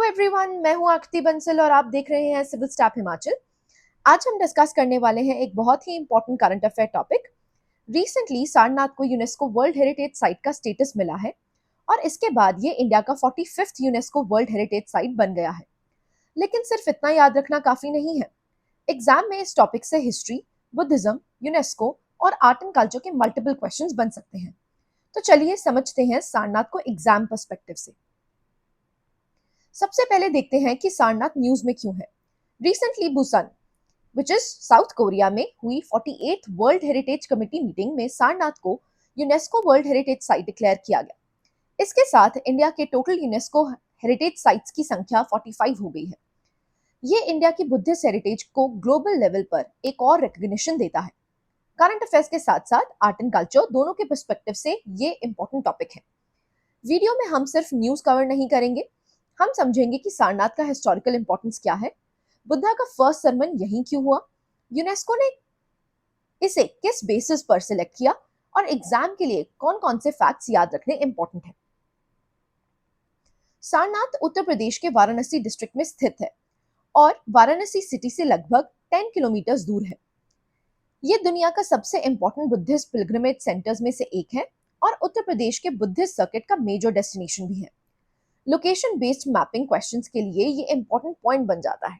Everyone, मैं हूं आकृति बंसल और आप देख रहे हैं सिविल स्टाफ हिमाचल। आज हम डिस्कस करने वाले हैं एक बहुत ही important current affair topic. Recently Sarnath को यूनेस्को वर्ल्ड हेरिटेज साइट का स्टेटस मिला है और इसके बाद ये इंडिया का 45th UNESCO world heritage site बन गया है। लेकिन सिर्फ इतना याद रखना काफी नहीं है। एग्जाम में इस टॉपिक से हिस्ट्री, बुद्धिज्म, यूनेस्को और आर्ट एंड कल्चर के मल्टीपल क्वेश्चंस बन सकते हैं। तो चलिए समझते हैं सारनाथ को एग्जाम पर्सपेक्टिव से। सबसे पहले देखते हैं कि सारनाथ न्यूज में क्यों है। Recently Busan, which is south Korea में हुई 48th world heritage committee meeting में सारनाथ को UNESCO world heritage site declare किया गया। इसके साथ इंडिया के टोटल यूनेस्को हेरिटेज साइट्स की संख्या 45 हो गई है। ये इंडिया की बुद्धिस्ट हेरिटेज को ग्लोबल लेवल पर एक और रिकग्निशन देता है। करंट अफेयर्स के साथ साथ आर्ट एंड कल्चर दोनों के पर्सपेक्टिव से ये इंपॉर्टेंट टॉपिक है। वीडियो में हम सिर्फ न्यूज कवर नहीं करेंगे, हम समझेंगे कि सारनाथ का हिस्टोरिकल इंपॉर्टेंस क्या है, बुद्धा का फर्स्ट सरमन यहीं क्यों हुआ, यूनेस्को ने इसे किस बेसिस पर सिलेक्ट किया और एग्जाम के लिए कौन कौन से फैक्ट्स याद रखने इंपॉर्टेंट है। सारनाथ उत्तर प्रदेश के वाराणसी डिस्ट्रिक्ट में स्थित है और वाराणसी सिटी से लगभग 10 किलोमीटर दूर है। यह दुनिया का सबसे इंपॉर्टेंट बुद्धिस्ट पिलग्रिमेज सेंटर्स में से एक है और उत्तर प्रदेश के बुद्धिस्ट सर्किट का मेजर डेस्टिनेशन भी है। लोकेशन बेस्ड मैपिंग क्वेश्चंस के लिए ये इंपॉर्टेंट पॉइंट बन जाता है।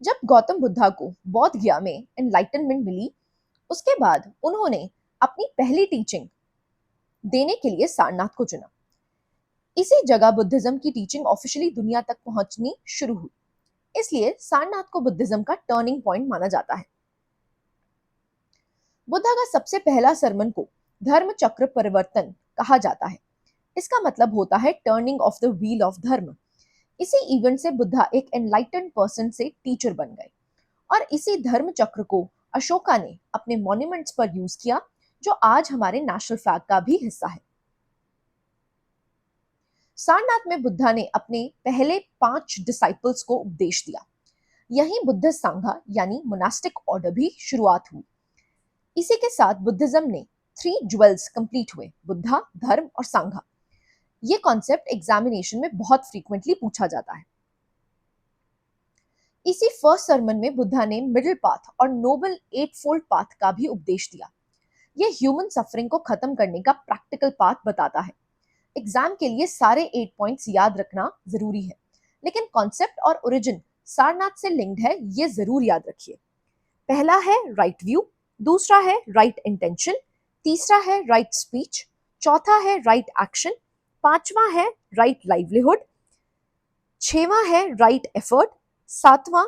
जब गौतम बुद्धा को बौद्ध गया में एनलाइटनमेंट मिली, उसके बाद उन्होंने अपनी पहली टीचिंग देने के लिए सारनाथ को चुना। इसी जगह बुद्धिज्म की टीचिंग ऑफिशियली दुनिया तक पहुंचनी शुरू हुई, इसलिए सारनाथ को बुद्धिज्म का टर्निंग पॉइंट माना जाता है। बुद्धा का सबसे पहला सरमन को धर्म चक्र परिवर्तन कहा जाता है। इसका मतलब होता है turning of the wheel of धर्म। इसी इवेंट से बुद्धा एक एनलाइटेंड पर्सन से टीचर बन गए और इसी धर्म चक्र को अशोका ने अपने मॉन्यूमेंट्स पर यूज किया, जो आज हमारे नेशनल फ्लैग का भी हिस्सा है। सारनाथ में बुद्धा ने अपने पहले 5 डिसाइपल्स को उपदेश दिया। यहीं बुद्ध संघा यानी मोनास्टिक ऑर्डर भी शुरुआत हुई। इसी के साथ बुद्धिज्म ने 3 ज्वेल्स कंप्लीट हुए, बुद्धा, धर्म और संघा। ये कॉन्सेप्ट एग्जामिनेशन में बहुत फ्रीक्वेंटली पूछा जाता है। इसी फर्स्ट सरमन में बुद्धा ने मिडिल पाथ और नोबल 8-fold पाथ का भी उपदेश दिया। यह ह्यूमन सफरिंग को खत्म करने का प्रैक्टिकल पाथ बताता है। एग्जाम के लिए सारे 8 पॉइंट्स याद रखना जरूरी है, लेकिन कॉन्सेप्ट और ओरिजिन सारनाथ से लिंक्ड है, ये जरूर याद रखिए। पहला है राइट व्यू, दूसरा है राइट इंटेंशन, तीसरा है राइट स्पीच, चौथा है राइट एक्शन, पांचवा है राइट लाइवलीहुड, छठवां है राइट एफर्ट, सातवां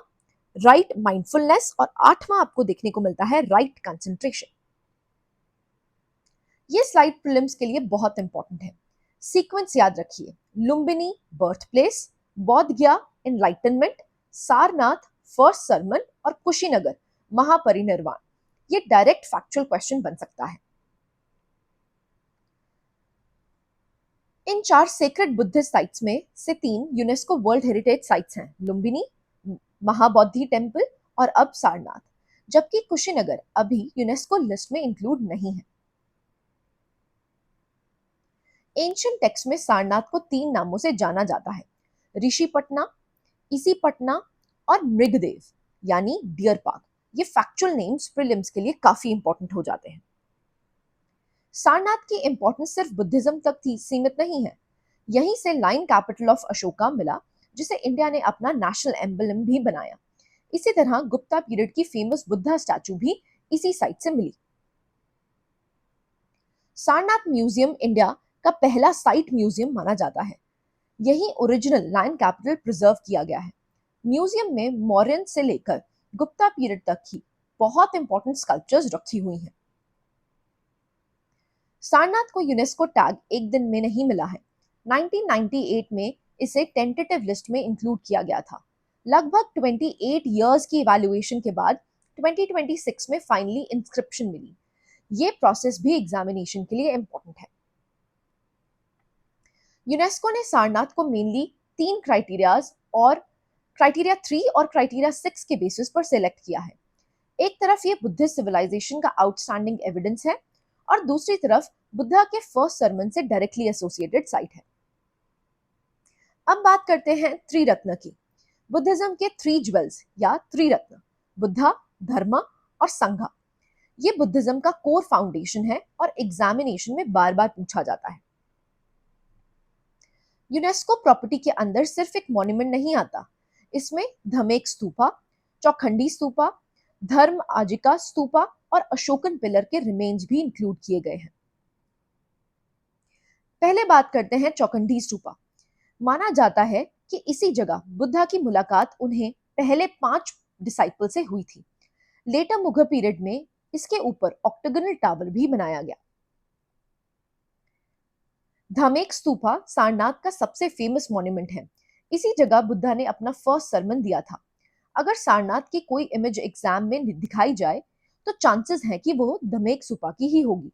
राइट माइंडफुलनेस और आठवां आपको देखने को मिलता है राइट कंसंट्रेशन। ये स्लाइड प्रीलिम्स के लिए बहुत इंपॉर्टेंट है। सीक्वेंस याद रखिए, लुम्बिनी बर्थ प्लेस, बौद्ध गया एनलाइटनमेंट, सारनाथ फर्स्ट सरमन और कुशीनगर महापरिनिर्वाण। ये डायरेक्ट फैक्चुअल क्वेश्चन बन सकता है। इन 4 सेक्रेड बुद्धिस्ट साइट्स में से 3 यूनेस्को वर्ल्ड हेरिटेज साइट्स हैं, लुम्बिनी, महाबोधि टेम्पल और अब सारनाथ, जबकि कुशीनगर अभी यूनेस्को लिस्ट में इंक्लूड नहीं है। एंशिएंट टेक्स्ट में सारनाथ को 3 नामों से जाना जाता है, ऋषिपटना, इसीपटना और मृगदेव यानी डियर पार्क। ये फैक्चुअल नेम्स प्रीलिम्स के लिए काफी इंपॉर्टेंट हो जाते हैं। सारनाथ की इंपॉर्टेंस सिर्फ बुद्धिज्म तक सीमित नहीं है। यहीं से लाइन कैपिटल ऑफ अशोका मिला, जिसे इंडिया ने अपना नेशनल एम्बलम भी बनाया। इसी तरह गुप्ता पीरियड की फेमस बुद्धा स्टैचू भी इसी साइट से मिली। सारनाथ म्यूजियम इंडिया का पहला साइट म्यूजियम माना जाता है। यही ओरिजिनल लाइन कैपिटल प्रिजर्व किया गया है। म्यूजियम में मौर्यन से लेकर गुप्ता पीरियड तक की बहुत इंपॉर्टेंट स्कल्पचर्स रखी हुई हैं। सारनाथ को यूनेस्को टैग एक दिन में नहीं मिला है। 1998 में इसे टेंटेटिव लिस्ट में इंक्लूड किया गया था। लगभग 28 इयर्स की इवैल्यूएशन के बाद 2026 में फाइनली इंस्क्रिप्शन मिली। ये प्रोसेस भी एग्जामिनेशन के लिए इंपॉर्टेंट है। यूनेस्को ने सारनाथ को मेनली 3 क्राइटेरिया 3 और क्राइटेरिया 6 के बेसिस पर सिलेक्ट किया है। एक तरफ ये बुद्धिस्ट सिविलाइजेशन का आउटस्टैंडिंग एविडेंस है और दूसरी तरफ बुद्धा के फर्स्ट सरमन से डायरेक्टली एसोसिएटेड साइट है। अब बात करते हैं त्रिरत्न की। बुद्धिज्म के थ्री ज्वेल्स या त्रिरत्न, बुद्धा, धर्मा और संघा, ये बुद्धिज्म का कोर फाउंडेशन है और एग्जामिनेशन में बार बार पूछा जाता है। यूनेस्को प्रॉपर्टी के अंदर सिर्फ एक मॉन्यूमेंट नहीं आता, इसमें धमेक स्तूपा, चौखंडी स्तूपा, धर्म आजिका स्तूपा और अशोकन पिलर के रिमेन्स भी इंक्लूड किए गए हैं। पहले बात करते हैं चौखंडी स्तूपा। माना जाता है कि इसी जगह बुद्धा की मुलाकात उन्हें पहले 5 डिसाइपल से हुई थी। लेटर मुगल पीरियड में इसके ऊपर ऑक्टागोनल टावर भी बनाया गया। धमेक स्तूपा सारनाथ का सबसे फेमस मॉन्यूमेंट है। इसी जगह बुद्धा ने अपना फर्स्ट सरमन दिया था। अगर सारनाथ की कोई इमेज एग्जाम में दिखाई जाए तो चांसेस हैं कि वो धमेक स्तूपा की ही होगी।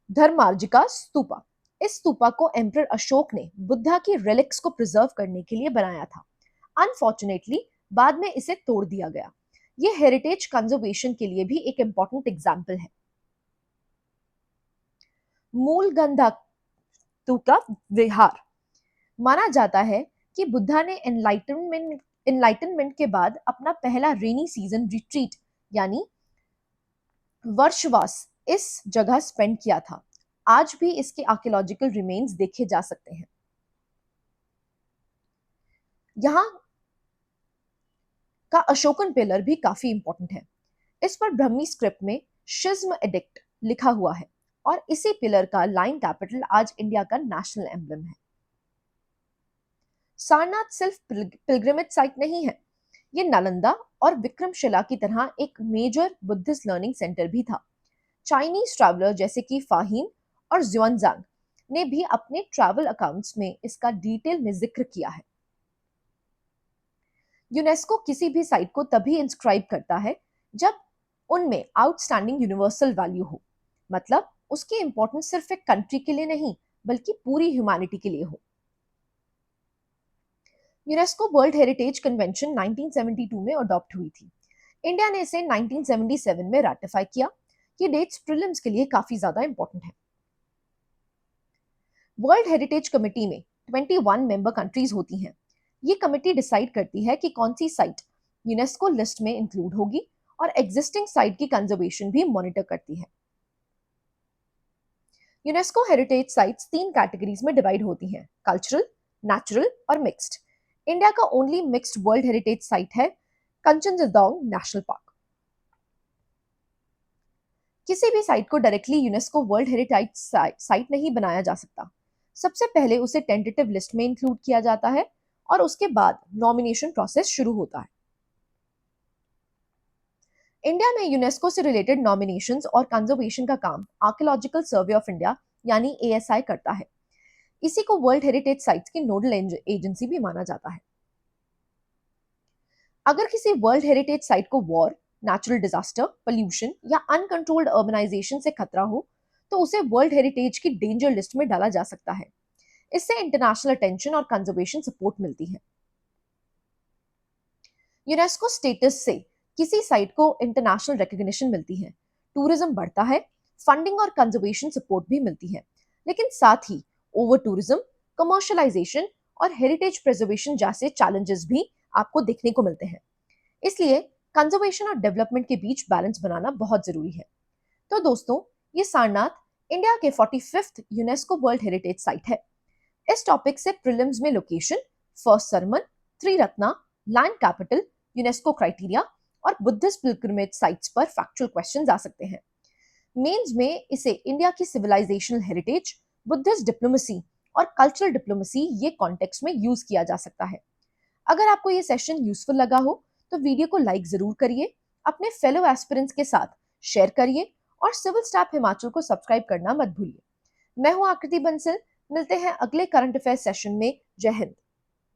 धर्मार्जिका स्तूपा, इस स्तूपा को एम्परर अशोक ने बुद्धा की रेलिक्स को प्रिजर्व करने के लिए बनाया था। अनफॉर्चुनेटली बाद में इसे तोड़ दिया गया। यह हेरिटेज कंजर्वेशन के लिए भी एक इंपॉर्टेंट एग्जाम्पल है। मूल गंधक विहार, माना जाता है कि बुद्धा ने एनलाइटनमेंट के बाद अपना पहला रेनी सीजन रिट्रीट यानी वर्षवास इस जगह स्पेंड किया था। आज भी इसके आर्कियोलॉजिकल रिमेन्स देखे जा सकते हैं। यहाँ का अशोकन पिलर भी काफी इंपॉर्टेंट है। इस पर ब्रह्मी स्क्रिप्ट में शिज्म एडिक्ट लिखा हुआ है और इसी पिलर का लाइन कैपिटल आज इंडिया का नेशनल एम्बलम है। सारनाथ सिर्फ पिलग्रिमेज साइट नहीं है, ये नालंदा और विक्रमशिला की तरह एक मेजर बुद्धिस्ट लर्निंग सेंटर भी था। चाइनीज ट्रैवलर जैसे कि फाहिन और ज्युआनजांग ने भी अपने ट्रैवल अकाउंट्स में इसका डिटेल में जिक्र किया है। यूनेस्को किसी भी साइट को तभी इंस्क्राइब करता है जब उनमें आउटस्टैंडिंग यूनिवर्सल वैल्यू हो, मतलब उसकी इंपॉर्टेंस सिर्फ एक कंट्री के लिए नहीं बल्कि पूरी ह्यूमैनिटी के लिए हो। यूनेस्को वर्ल्ड हेरिटेज कन्वेंशन 1972 में अडॉप्ट हुई थी। इंडिया ने इसे 1977 में रैटिफाई किया। ये डेट्स प्रीलिम्स के लिए काफी ज्यादा इंपॉर्टेंट है। वर्ल्ड हेरिटेज कमेटी में 21 मेंबर कंट्रीज होती हैं। ये कमेटी डिसाइड करती है कि कौन सी साइट यूनेस्को लिस्ट में इंक्लूड होगी और एग्जिस्टिंग साइट की कंजर्वेशन भी मॉनिटर करती है। यूनेस्को हेरिटेज साइट्स 3 कैटेगरीज में डिवाइड होती हैं, कल्चरल, नेचुरल और मिक्स्ड। इंडिया का only mixed world heritage site है कंचनजंगा नेशनल पार्क। किसी भी साइट को directly UNESCO world heritage site नहीं बनाया जा सकता। सबसे पहले उसे टेंटेटिव लिस्ट में इंक्लूड किया जाता है और उसके बाद नॉमिनेशन प्रोसेस शुरू होता है। इंडिया में यूनेस्को से रिलेटेड नॉमिनेशंस और कंजर्वेशन का काम आर्कियोलॉजिकल सर्वे ऑफ इंडिया यानी एएसआई करता है। इसी को वर्ल्ड हेरिटेज साइट्स की नोडल एजेंसी भी माना जाता है। अगर किसी वर्ल्ड हेरिटेज साइट को वॉर, नेचुरल डिजास्टर, पोल्यूशन या अनकंट्रोल्ड अर्बनाइजेशन से खतरा हो तो उसे वर्ल्ड हेरिटेज की डेंजर लिस्ट में डाला जा सकता है। इससे इंटरनेशनल अटेंशन और कंजर्वेशन सपोर्ट मिलती है। यूनेस्को स्टेटस से किसी साइट को इंटरनेशनल रिकॉग्निशन मिलती है, टूरिज्म बढ़ता है, फंडिंग और कंजर्वेशन सपोर्ट भी मिलती है। लेकिन साथ ही ओवर टूरिज्म, कमर्शियलाइजेशन और हेरिटेज प्रिजर्वेशन जैसे चैलेंजेस भी आपको देखने को मिलते हैं। इसलिए कंजर्वेशन और डेवलपमेंट के बीच बैलेंस बनाना बहुत जरूरी है। तो दोस्तों, ये सारनाथ इंडिया के 45th UNESCO world heritage site है। इस टॉपिक से प्रीलिम्स में location, first sermon, Triratna, land capital, UNESCO criteria और बुद्धिस्ट पिलग्रिमेज साइट्स पर फैक्चुअल क्वेश्चंस आ सकते हैं। मेंस में इसे इंडिया की सिविलाइजेशनल हेरिटेज, बुद्धिस्ट डिप्लोमेसी और कल्चरल डिप्लोमेसी ये कॉन्टेक्स्ट में यूज किया जा सकता है। अगर आपको ये सेशन यूजफुल लगा हो तो वीडियो को लाइक जरूर करिए, अपने फेलो एस्पिरेंट्स के साथ शेयर करिए और सिविल स्टाफ हिमाचल को सब्सक्राइब करना मत भूलिए। मैं हूं आकृति बंसल, मिलते हैं अगले करंट अफेयर सेशन में। जय हिंद।